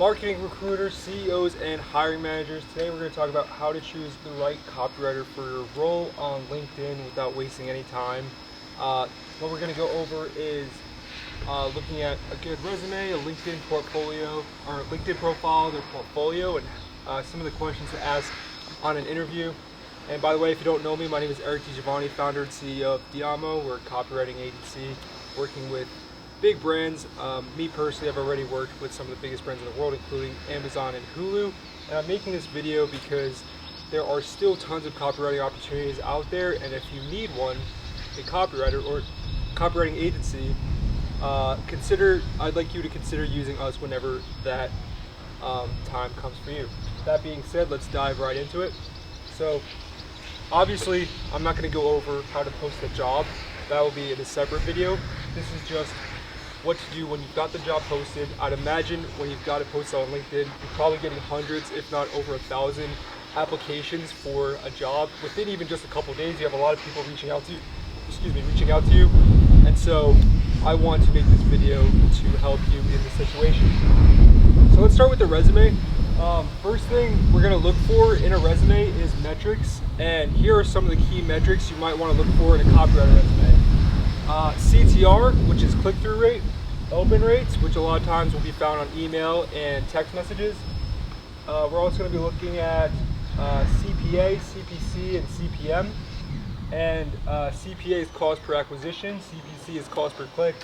marketing recruiters, CEOs, and hiring managers. Today we're going to talk about how to choose the right copywriter for your role on LinkedIn without wasting any time. What we're going to go over is looking at a good resume, a LinkedIn portfolio, or a LinkedIn profile, their portfolio, and some of the questions to ask on an interview. And by the way, if you don't know me, my name is Eric DiGiovanni, founder and CEO of Diamo. We're a copywriting agency working with big brands. Me personally, I've already worked with some of the biggest brands in the world, including Amazon and Hulu. And I'm making this video because there are still tons of copywriting opportunities out there. And if you need one, a copywriter or copywriting agency, I'd like you to consider using us whenever that time comes for you. That being said, let's dive right into it. So obviously, I'm not going to go over how to post a job. That will be in a separate video. This is just what to do when you've got the job posted. I'd imagine when you've got it posted on LinkedIn, you're probably getting hundreds, if not over 1,000 applications for a job. Within even just a couple days, you have a lot of people reaching out to you. And so I want to make this video to help you in this situation. So let's start with the resume. First thing we're going to look for in a resume is metrics, and here are some of the key metrics you might want to look for in a copywriter resume. CTR, which is click-through rate, open rates, which a lot of times will be found on email and text messages. We're also going to be looking at CPA, CPC, and CPM. And CPA is cost per acquisition, CPC is cost per click,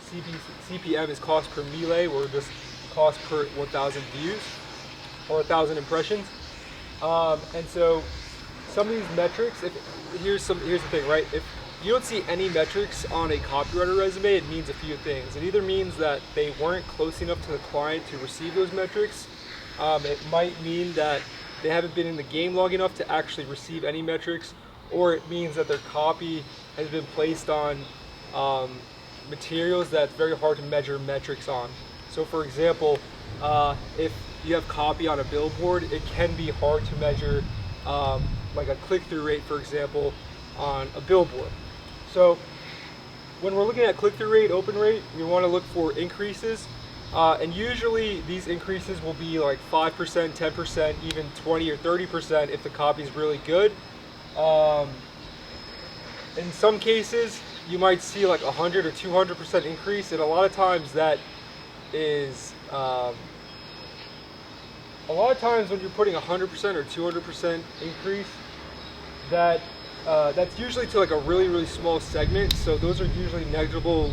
CPM is cost per melee, or just cost per 1,000 views or 1,000 impressions. And so some of these metrics, here's the thing, right? If you don't see any metrics on a copywriter resume, it means a few things. It either means that they weren't close enough to the client to receive those metrics. It might mean that they haven't been in the game long enough to actually receive any metrics, or it means that their copy has been placed on materials that's very hard to measure metrics on. So for example, if you have copy on a billboard, it can be hard to measure like a click-through rate, for example, on a billboard. So when we're looking at click-through rate, open rate, we want to look for increases. And usually these increases will be like 5%, 10%, even 20 or 30% if the copy is really good. In some cases, you might see like 100 or 200% increase, and a lot of times that is, a lot of times when you're putting 100% or 200% increase, that's usually to like a really, really small segment. So those are usually negligible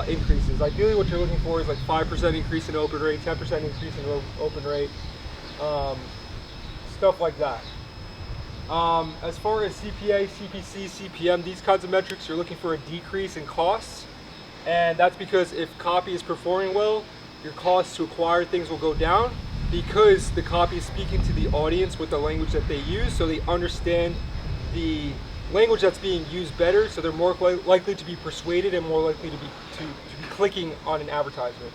increases. Ideally, what you're looking for is like 5% increase in open rate, 10% increase in open rate, stuff like that. As far as CPA, CPC, CPM, these kinds of metrics, you're looking for a decrease in costs. And that's because if copy is performing well, your costs to acquire things will go down because the copy is speaking to the audience with the language that they use, so they understand the language that's being used better, so they're more likely to be persuaded and more likely to be clicking on an advertisement.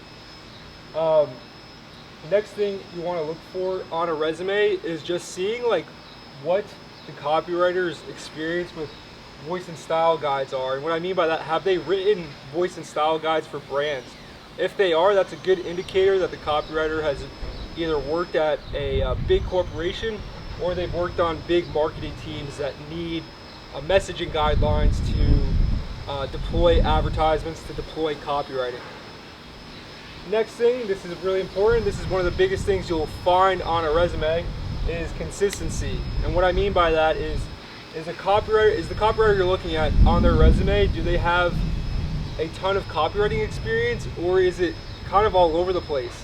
Next thing you want to look for on a resume is just seeing like what the copywriter's experience with voice and style guides are. And what I mean by that, have they written voice and style guides for brands? If they are, that's a good indicator that the copywriter has either worked at a big corporation or they've worked on big marketing teams that need messaging guidelines to deploy advertisements, to deploy copywriting. Next thing, this is really important, this is one of the biggest things you'll find on a resume, is consistency. And what I mean by that is the copywriter you're looking at on their resume, do they have a ton of copywriting experience, or is it kind of all over the place?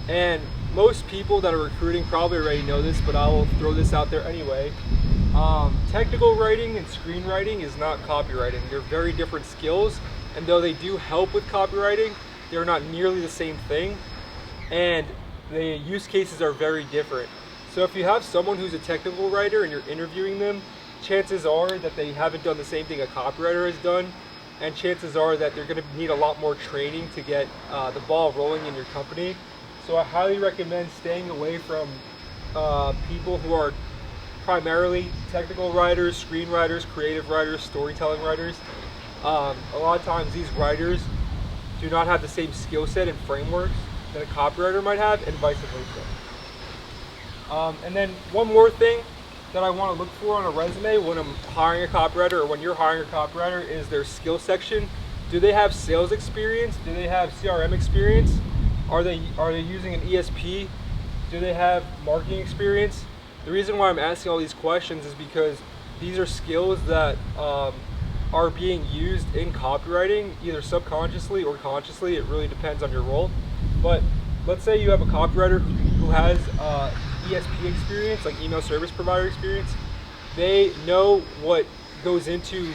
And most people that are recruiting probably already know this, but I will throw this out there anyway. Technical writing and screenwriting is not copywriting. They're very different skills, and though they do help with copywriting, they're not nearly the same thing, and the use cases are very different. So if you have someone who's a technical writer and you're interviewing them, chances are that they haven't done the same thing a copywriter has done, and chances are that they're going to need a lot more training to get the ball rolling in your company. So I highly recommend staying away from people who are primarily technical writers, screenwriters, creative writers, storytelling writers. A lot of times these writers do not have the same skill set and frameworks that a copywriter might have, and vice versa. And then one more thing that I want to look for on a resume when I'm hiring a copywriter, or when you're hiring a copywriter, is their skill section. Do they have sales experience? Do they have CRM experience? Are they using an ESP? Do they have marketing experience? The reason why I'm asking all these questions is because these are skills that are being used in copywriting, either subconsciously or consciously. It really depends on your role. But let's say you have a copywriter who has ESP experience, like email service provider experience. They know what goes into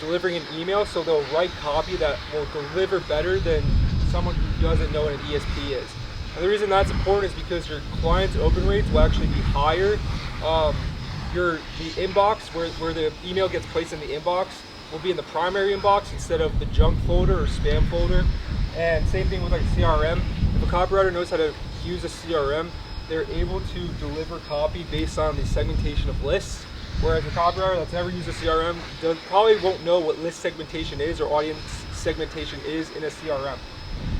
delivering an email, so they'll write copy that will deliver better than someone who doesn't know what an ESP is. And the reason that's important is because your client's open rates will actually be higher. The inbox, where the email gets placed in the inbox, will be in the primary inbox instead of the junk folder or spam folder. And same thing with like CRM. If a copywriter knows how to use a CRM, they're able to deliver copy based on the segmentation of lists. Whereas a copywriter that's never used a CRM probably won't know what list segmentation is or audience segmentation is in a CRM.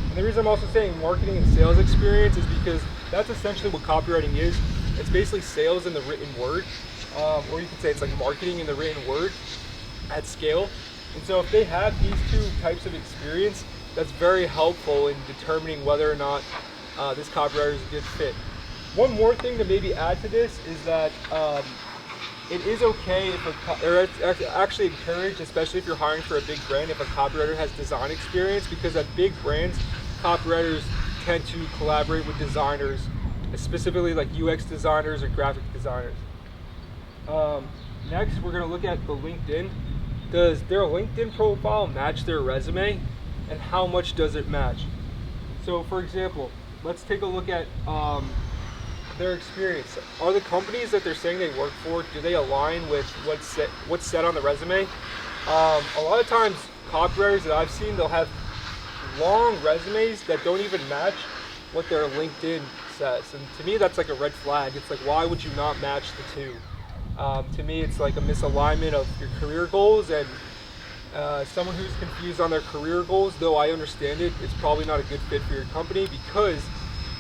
And the reason I'm also saying marketing and sales experience is because that's essentially what copywriting is. It's basically sales in the written word, or you could say it's like marketing in the written word at scale. And so if they have these two types of experience, that's very helpful in determining whether or not this copywriter is a good fit. One more thing to maybe add to this is that it is okay or it's actually encouraged, especially if you're hiring for a big brand, if a copywriter has design experience, because at big brands, copywriters tend to collaborate with designers, specifically like UX designers or graphic designers. Next, we're going to look at the LinkedIn. Does their LinkedIn profile match their resume, and how much does it match? So for example, let's take a look at their experience. Are the companies that they're saying they work for, do they align with what's said on the resume? A lot of times copywriters that I've seen, they'll have long resumes that don't even match what their LinkedIn says. And to me, that's like a red flag. It's like, why would you not match the two? To me, it's like a misalignment of your career goals, and someone who's confused on their career goals, though I understand it, it's probably not a good fit for your company, because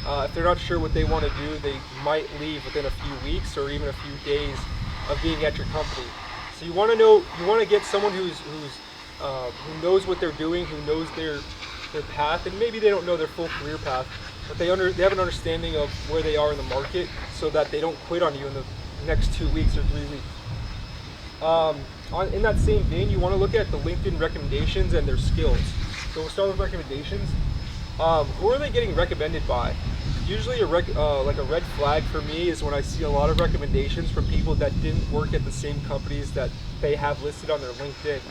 if they're not sure what they want to do, they might leave within a few weeks or even a few days of being at your company. So you want to know, you want to get someone who knows what they're doing, who knows their path, and maybe they don't know their full career path, but they have an understanding of where they are in the market, so that they don't quit on you in the next 2 weeks or 3 weeks. In that same vein, you want to look at the LinkedIn recommendations and their skills. So we'll start with recommendations. Who are they getting recommended by? Usually like a red flag for me is when I see a lot of recommendations from people that didn't work at the same companies that they have listed on their LinkedIn.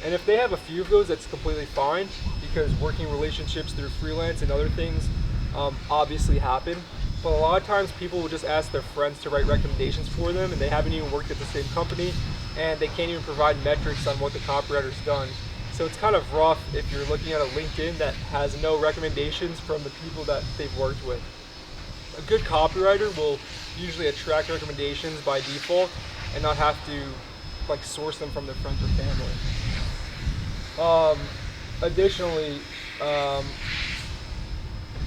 And if they have a few of those, that's completely fine, because working relationships through freelance and other things obviously happen. But a lot of times people will just ask their friends to write recommendations for them, and they haven't even worked at the same company, and they can't even provide metrics on what the copywriter's done. So it's kind of rough if you're looking at a LinkedIn that has no recommendations from the people that they've worked with. A good copywriter will usually attract recommendations by default and not have to like source them from their friends or family. Additionally,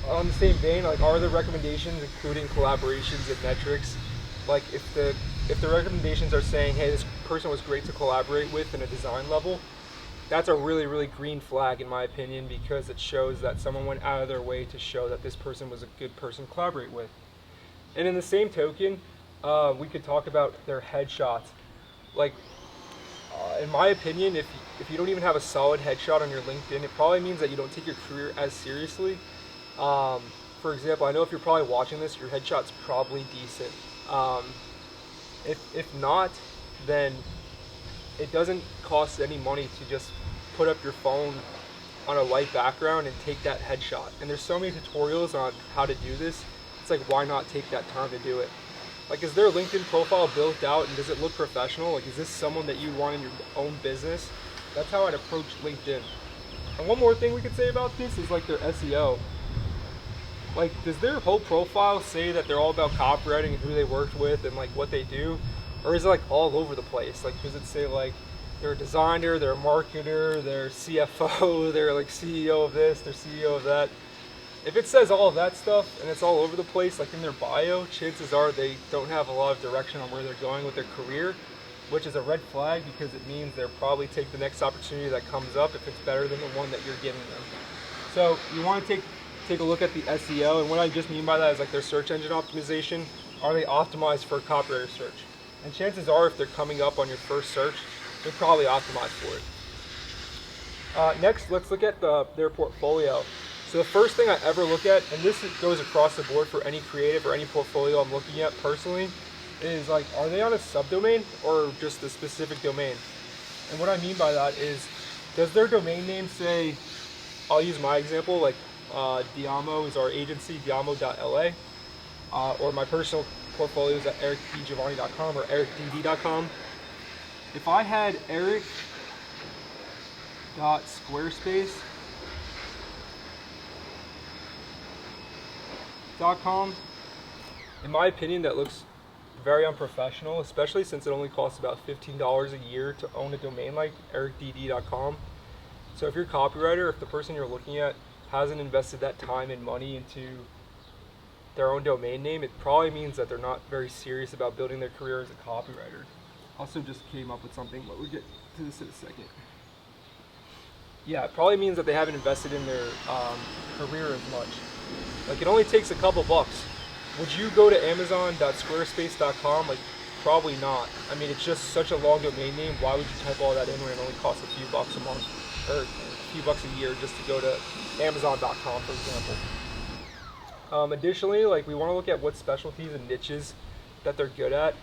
on the same vein, like, are the recommendations including collaborations and metrics? Like if the recommendations are saying, hey, this person was great to collaborate with in a design level, that's a really, really green flag in my opinion, because it shows that someone went out of their way to show that this person was a good person to collaborate with. And in the same token, we could talk about their headshots. Like, in my opinion, if you don't even have a solid headshot on your LinkedIn, it probably means that you don't take your career as seriously. For example, I know if you're probably watching this, your headshot's probably decent. If not, then it doesn't cost any money to just put up your phone on a light background and take that headshot. And there's so many tutorials on how to do this. It's like, why not take that time to do it? Like, is their LinkedIn profile built out, and does it look professional? Like, is this someone that you want in your own business? That's how I'd approach LinkedIn. And one more thing we could say about this is like their SEO. Like, does their whole profile say that they're all about copywriting and who they worked with and like what they do? Or is it like all over the place? Like, does it say like they're a designer, they're a marketer, they're CFO, they're like CEO of this, they're CEO of that? If it says all of that stuff and it's all over the place, like in their bio, chances are they don't have a lot of direction on where they're going with their career, which is a red flag because it means they'll probably take the next opportunity that comes up if it's better than the one that you're giving them. So you want to take a look at the SEO, and what I just mean by that is like their search engine optimization. Are they optimized for copywriter search? And chances are if they're coming up on your first search, they're probably optimized for it. Next, let's look at their portfolio. So the first thing I ever look at, and this goes across the board for any creative or any portfolio I'm looking at personally, is like, are they on a subdomain or just a specific domain? And what I mean by that is, does their domain name say, I'll use my example, like Diamo is our agency, diamo.la, or my personal portfolio is at ericdgiovanni.com or ericdd.com. If I had eric.squarespace.com, in my opinion, that looks very unprofessional, especially since it only costs about $15 a year to own a domain like ericdd.com. So if you're a copywriter, if the person you're looking at hasn't invested that time and money into their own domain name, it probably means that they're not very serious about building their career as a copywriter. Also just came up with something, but we'll get to this in a second. Yeah, it probably means that they haven't invested in their career as much. Like, it only takes a couple bucks. Would you go to amazon.squarespace.com? Like, probably not. I mean, it's just such a long domain name. Why would you type all that in when it only costs a few bucks a month or a few bucks a year just to go to amazon.com, for example? Additionally, like, we want to look at what specialties and niches that they're good at.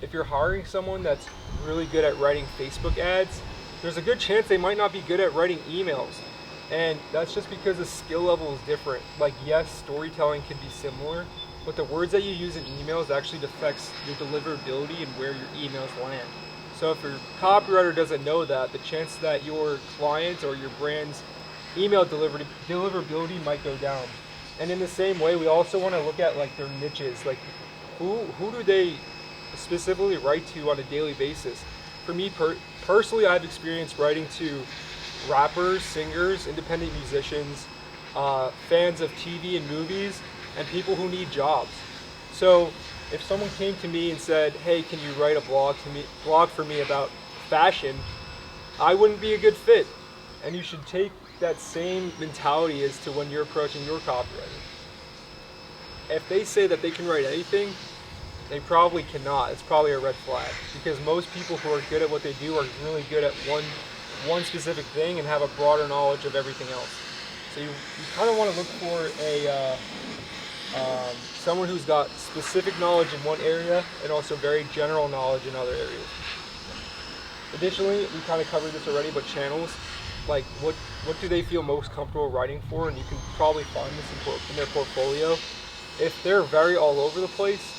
If you're hiring someone that's really good at writing Facebook ads, there's a good chance they might not be good at writing emails. And that's just because the skill level is different. Like, yes, storytelling can be similar, but the words that you use in emails actually affects your deliverability and where your emails land. So if your copywriter doesn't know that, the chance that your client or your brand's email deliverability might go down. And in the same way, we also want to look at like their niches, like who do they specifically write to on a daily basis. For me personally, I've experienced writing to rappers, singers, independent musicians, fans of TV and movies, and people who need jobs. So if someone came to me and said, hey, can you write a blog for me about fashion, I wouldn't be a good fit. And you should take that same mentality as to when you're approaching your copywriter. If they say that they can write anything, they probably cannot. It's probably a red flag, because most people who are good at what they do are really good at one specific thing and have a broader knowledge of everything else. So you kind of want to look for someone who's got specific knowledge in one area and also very general knowledge in other areas. Additionally, we kind of covered this already, but channels, like what do they feel most comfortable writing for, and you can probably find this in their portfolio. If they're very all over the place,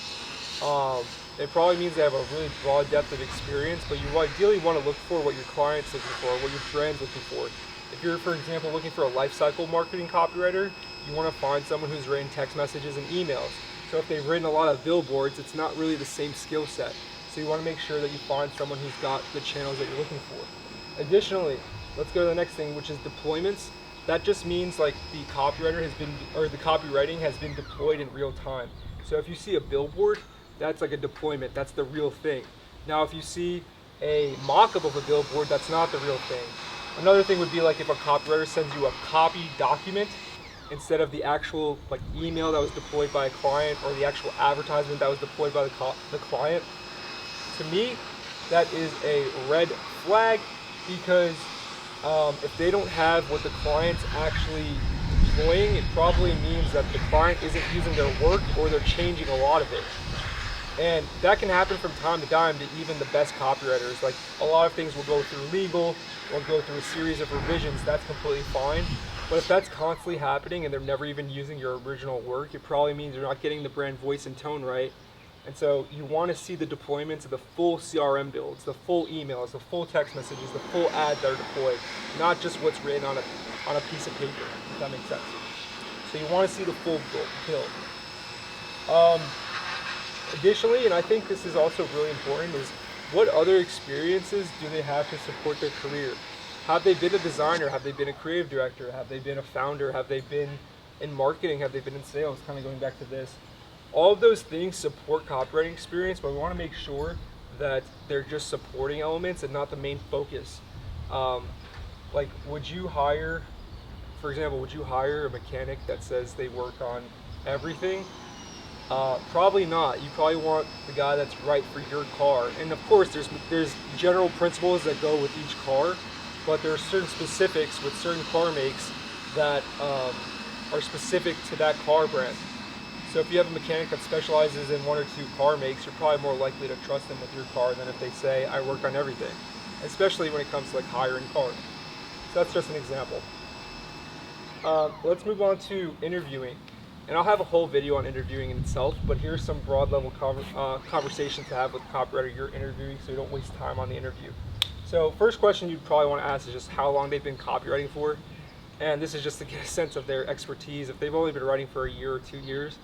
it probably means they have a really broad depth of experience, but you ideally want to look for what your client's looking for, what your brand's looking for. If you're, for example, looking for a lifecycle marketing copywriter, you want to find someone who's written text messages and emails. So if they've written a lot of billboards, it's not really the same skill set. So you want to make sure that you find someone who's got the channels that you're looking for. Additionally, let's go to the next thing, which is deployments. That just means like the copywriting has been deployed in real time. So if you see a billboard, that's like a deployment. That's the real thing. Now, if you see a mock-up of a billboard, that's not the real thing. Another thing would be like if a copywriter sends you a copy document instead of the actual like email that was deployed by a client or the actual advertisement that was deployed by the client. To me, that is a red flag, because if they don't have what the client's actually deploying, it probably means that the client isn't using their work or they're changing a lot of it. And that can happen from time to time to even the best copywriters. Like, a lot of things will go through legal or go through a series of revisions. That's completely fine. But if that's constantly happening and they're never even using your original work, it probably means you're not getting the brand voice and tone right. And so you want to see the deployments of the full CRM builds, the full emails, the full text messages, the full ads that are deployed, not just what's written on a piece of paper, if that makes sense. So you want to see the full build. Additionally, and I think this is also really important, is what other experiences do they have to support their career? Have they been a designer? Have they been a creative director? Have they been a founder? Have they been in marketing? Have they been in sales? Kind of going back to this. All of those things support copywriting experience, but we want to make sure that they're just supporting elements and not the main focus. Um, like, would you hire, for example, would you hire a mechanic that says they work on everything? Probably not. You probably want the guy that's right for your car. And of course, there's general principles that go with each car, but there are certain specifics with certain car makes that are specific to that car brand. So if you have a mechanic that specializes in one or two car makes, you're probably more likely to trust them with your car than if they say, I work on everything, especially when it comes to like hiring cars. So that's just an example. Let's move on to interviewing. And I'll have a whole video on interviewing in itself, but here's some broad level conversation to have with the copywriter you're interviewing so you don't waste time on the interview. So first question you'd probably want to ask is just how long they've been copywriting for. And this is just to get a sense of their expertise. If they've only been writing for a year or 2 years,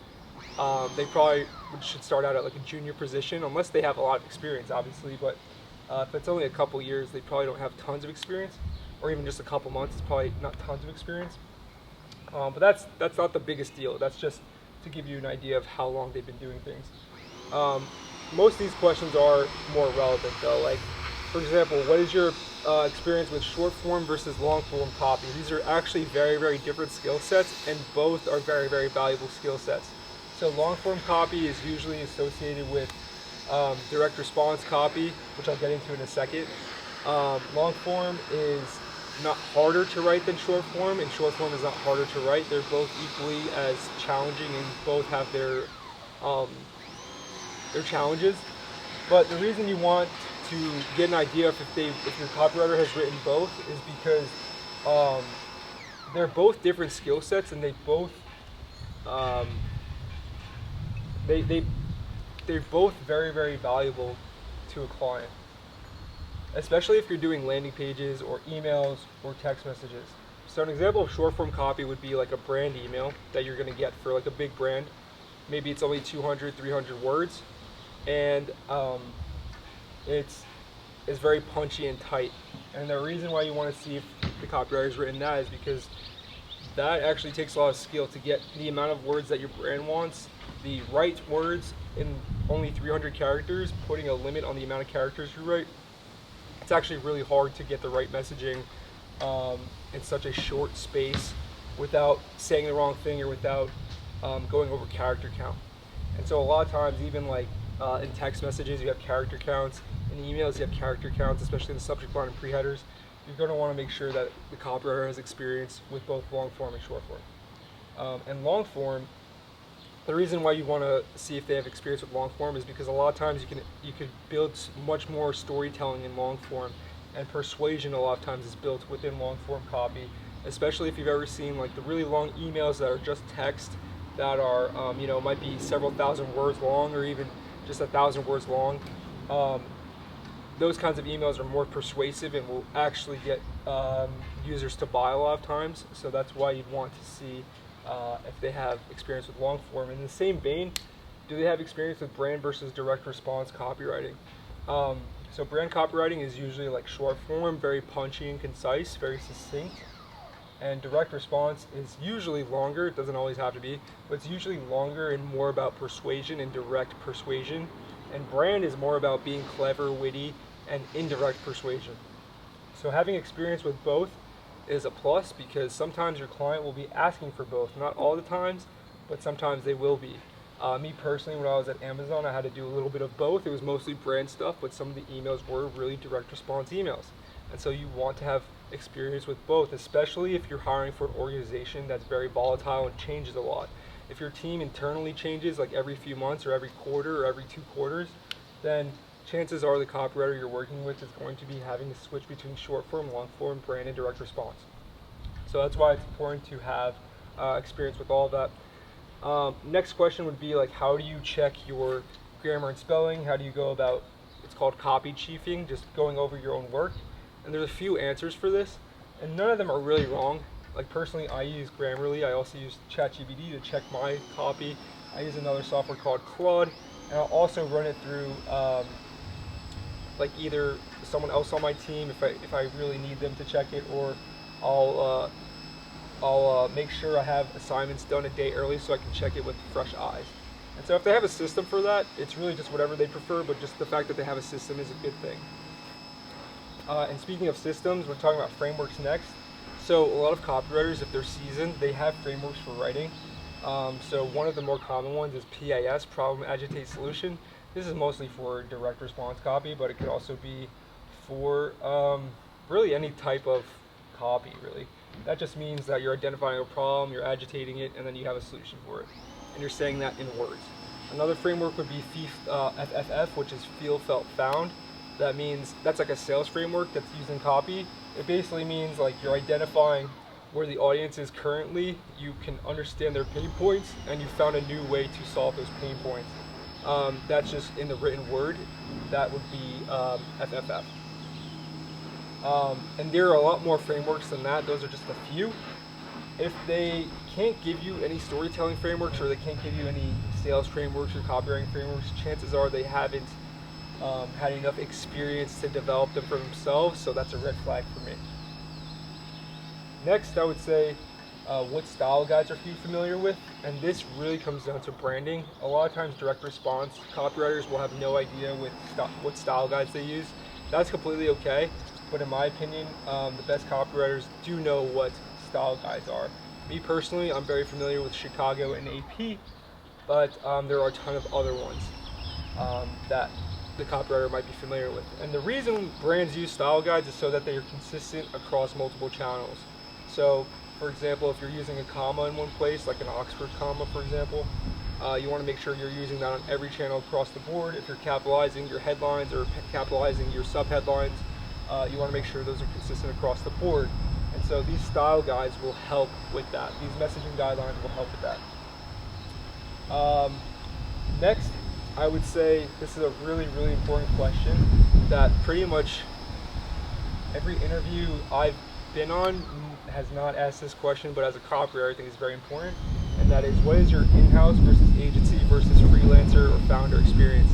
they probably should start out at like a junior position, unless they have a lot of experience, obviously. But if it's only a couple years, they probably don't have tons of experience, or even just a couple months, it's probably not tons of experience. But that's not the biggest deal. That's just to give you an idea of how long they've been doing things. Most of these questions are more relevant though. Like, for example, what is your experience with short form versus long form copy? These are actually very, very different skill sets, and both are very, very valuable skill sets. So long form copy is usually associated with direct response copy, which I'll get into in a second. Long form is not harder to write than short form, and short form is not harder to write. They're both equally as challenging, and both have their challenges. But the reason you want to get an idea if your copywriter has written both is because they're both different skill sets, and they both they're both very, very valuable to a client, especially if you're doing landing pages or emails or text messages. So an example of short form copy would be like a brand email that you're going to get for like a big brand. Maybe it's only 200, 300 words, and it's very punchy and tight. And the reason why you want to see if the copywriter's written that is because that actually takes a lot of skill to get the amount of words that your brand wants, the right words in only 300 characters, putting a limit on the amount of characters you write. It's actually really hard to get the right messaging in such a short space without saying the wrong thing or without going over character count. And so a lot of times, even like in text messages, you have character counts. In emails, you have character counts, especially in the subject line and pre-headers. You're going to want to make sure that the copywriter has experience with both long form and short form. And long form, the reason why you want to see if they have experience with long form is because a lot of times you could build much more storytelling in long form, and persuasion a lot of times is built within long form copy, especially if you've ever seen like the really long emails that are just text that are might be several thousand words long, or even just 1,000 words long. Those kinds of emails are more persuasive and will actually get users to buy a lot of times. So that's why you'd want to see if they have experience with long form. In the same vein, do they have experience with brand versus direct response copywriting? So brand copywriting is usually like short form, very punchy and concise, very succinct. And direct response is usually longer. It doesn't always have to be, but it's usually longer and more about persuasion and direct persuasion. And brand is more about being clever, witty, and indirect persuasion. So having experience with both is a plus, because sometimes your client will be asking for both. Not all the times, but sometimes they will be. Me personally, when I was at Amazon, I had to do a little bit of both. It was mostly brand stuff, but some of the emails were really direct response emails. And so you want to have experience with both, especially if you're hiring for an organization that's very volatile and changes a lot. If your team internally changes like every few months or every quarter or every 2 quarters, then chances are the copywriter you're working with is going to be having to switch between short form, long form, brand, and direct response. So that's why it's important to have experience with all of that. Next question would be like, how do you check your grammar and spelling? How do you go about, it's called copy chiefing, just going over your own work. And there's a few answers for this, and none of them are really wrong. Like personally, I use Grammarly. I also use ChatGPT to check my copy. I use another software called Claude, and I'll also run it through like either someone else on my team if I really need them to check it, or I'll I'll make sure I have assignments done a day early so I can check it with fresh eyes. And so if they have a system for that, it's really just whatever they prefer, but just the fact that they have a system is a good thing. And speaking of systems, we're talking about frameworks next. So a lot of copywriters, if they're seasoned, they have frameworks for writing. So one of the more common ones is PAS, Problem, Agitate, Solution. This is mostly for direct response copy, but it could also be for really any type of copy, really. That just means that you're identifying a problem, you're agitating it, and then you have a solution for it. And you're saying that in words. Another framework would be FFF, which is Feel, Felt, Found. That means that's like a sales framework that's used in copy. It basically means like you're identifying where the audience is currently, you can understand their pain points, and you found a new way to solve those pain points. That's just in the written word. That would be FFF. And there are a lot more frameworks than that. Those are just a few. If they can't give you any storytelling frameworks, or they can't give you any sales frameworks or copywriting frameworks, chances are they haven't had enough experience to develop them for themselves, so that's a red flag for me. Next, I would say, what style guides are you familiar with? And this really comes down to branding. A lot of times direct response copywriters will have no idea what style guides they use. That's completely okay, but in my opinion, the best copywriters do know what style guides are. Me personally, I'm very familiar with Chicago and AP, but there are a ton of other ones that the copywriter might be familiar with. And the reason brands use style guides is so that they are consistent across multiple channels. So, for example, if you're using a comma in one place, like an Oxford comma, for example, you want to make sure you're using that on every channel across the board. If you're capitalizing your headlines or capitalizing your subheadlines, you want to make sure those are consistent across the board. And so these style guides will help with that. These messaging guidelines will help with that. Next, I would say this is a really, really important question that pretty much every interview I've been on has not asked this question, but as a copywriter, I think it's very important. And that is, what is your in-house versus agency versus freelancer or founder experience?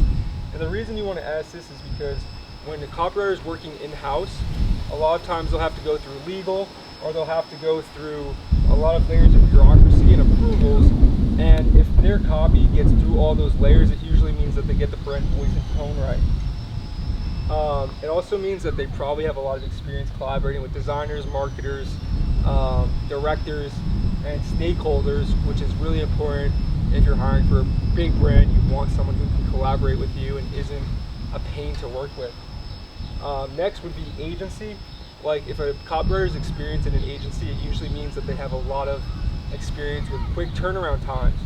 And the reason you want to ask this is because when the copywriter is working in-house, a lot of times they'll have to go through legal, or they'll have to go through a lot of layers of bureaucracy and approvals. And if their copy gets through all those layers, it usually means that they get the brand voice and tone right. It also means that they probably have a lot of experience collaborating with designers, marketers, directors, and stakeholders, which is really important if you're hiring for a big brand. You want someone who can collaborate with you and isn't a pain to work with. Next would be agency. Like, if a copywriter is experienced in an agency, it usually means that they have a lot of experience with quick turnaround times.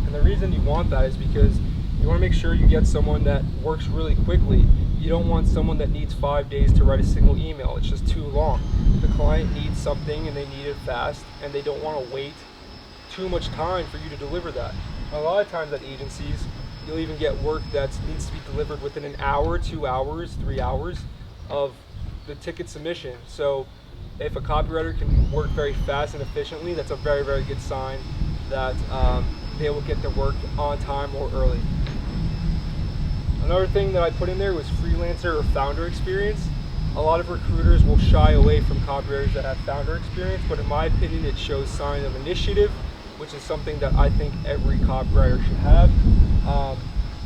And the reason you want that is because you want to make sure you get someone that works really quickly. You don't want someone that needs 5 days to write a single email. It's just too long. The client needs something and they need it fast, and they don't want to wait too much time for you to deliver that. A lot of times at agencies, you'll even get work that needs to be delivered within an hour, 2 hours, 3 hours of the ticket submission. So if a copywriter can work very fast and efficiently, that's a very, very good sign that they will get their work on time or early. Another thing that I put in there was freelancer or founder experience. A lot of recruiters will shy away from copywriters that have founder experience, but in my opinion, it shows sign of initiative, which is something that I think every copywriter should have.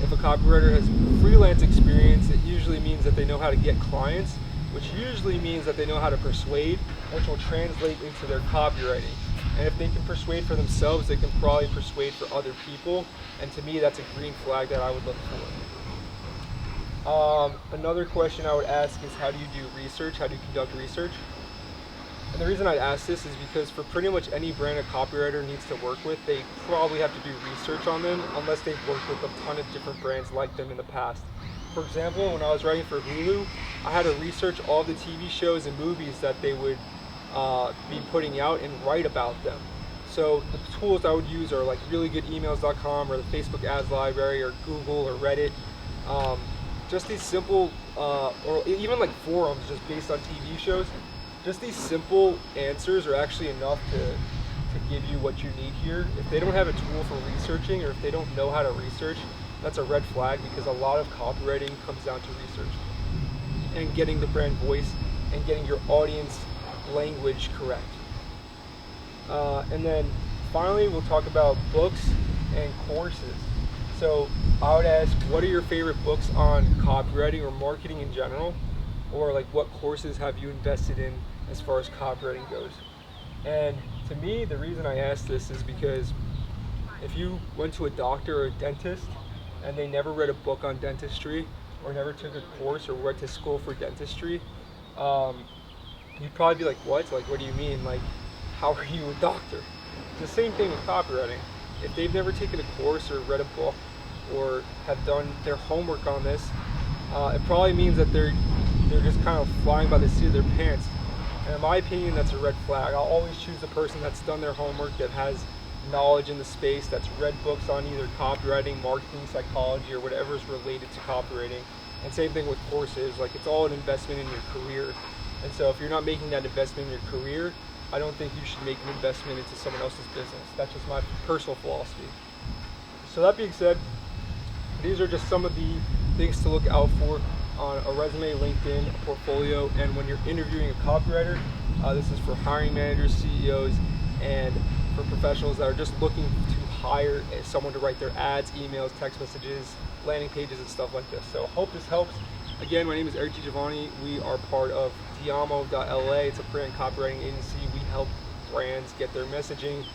If a copywriter has freelance experience, it usually means that they know how to get clients, which usually means that they know how to persuade, which will translate into their copywriting. And if they can persuade for themselves, they can probably persuade for other people. And to me, that's a green flag that I would look for. Another question I would ask is, how do you do research? How do you conduct research? And the reason I ask this is because for pretty much any brand a copywriter needs to work with, they probably have to do research on them unless they've worked with a ton of different brands like them in the past. For example, when I was writing for Hulu, I had to research all the TV shows and movies that they would be putting out and write about them. So the tools I would use are like reallygoodemails.com or the Facebook ads library or Google or Reddit. Just these simple, or even like forums just based on TV shows, just these simple answers are actually enough to give you what you need here. If they don't have a tool for researching, or if they don't know how to research, that's a red flag, because a lot of copywriting comes down to research and getting the brand voice and getting your audience language correct. And then finally, we'll talk about books and courses. So I would ask, what are your favorite books on copywriting or marketing in general? Or like what courses have you invested in as far as copywriting goes? And to me, the reason I ask this is because if you went to a doctor or a dentist and they never read a book on dentistry or never took a course or went to school for dentistry, um, you'd probably be like, what? Like, what do you mean? Like, how are you a doctor? It's the same thing with copywriting. If they've never taken a course or read a book or have done their homework on this, it probably means that they're just kind of flying by the seat of their pants. And in my opinion, that's a red flag. I'll always choose a person that's done their homework, that has knowledge in the space, that's read books on either copywriting, marketing, psychology, or whatever is related to copywriting. And same thing with courses. Like, it's all an investment in your career. And so if you're not making that investment in your career, I don't think you should make an investment into someone else's business. That's just my personal philosophy. So that being said, these are just some of the things to look out for on a resume, LinkedIn, a portfolio, and when you're interviewing a copywriter. This is for hiring managers, CEOs, and for professionals that are just looking to hire someone to write their ads, emails, text messages, landing pages, and stuff like this. So hope this helps. Again, my name is Eric Giovanni. We are part of diamo.la. It's a brand copywriting agency. We help brands get their messaging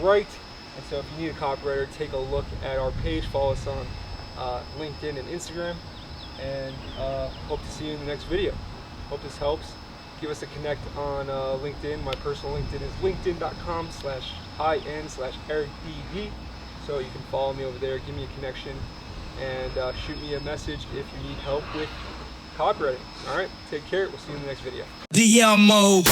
right. And so if you need a copywriter, take a look at our page. Follow us on LinkedIn and Instagram. And hope to see you in the next video. Hope this helps. Give us a connect on LinkedIn. My personal LinkedIn is linkedin.com/in/EricDD. So you can follow me over there, give me a connection, and shoot me a message if you need help with copywriting. All right, take care. We'll see you in the next video. Diamo.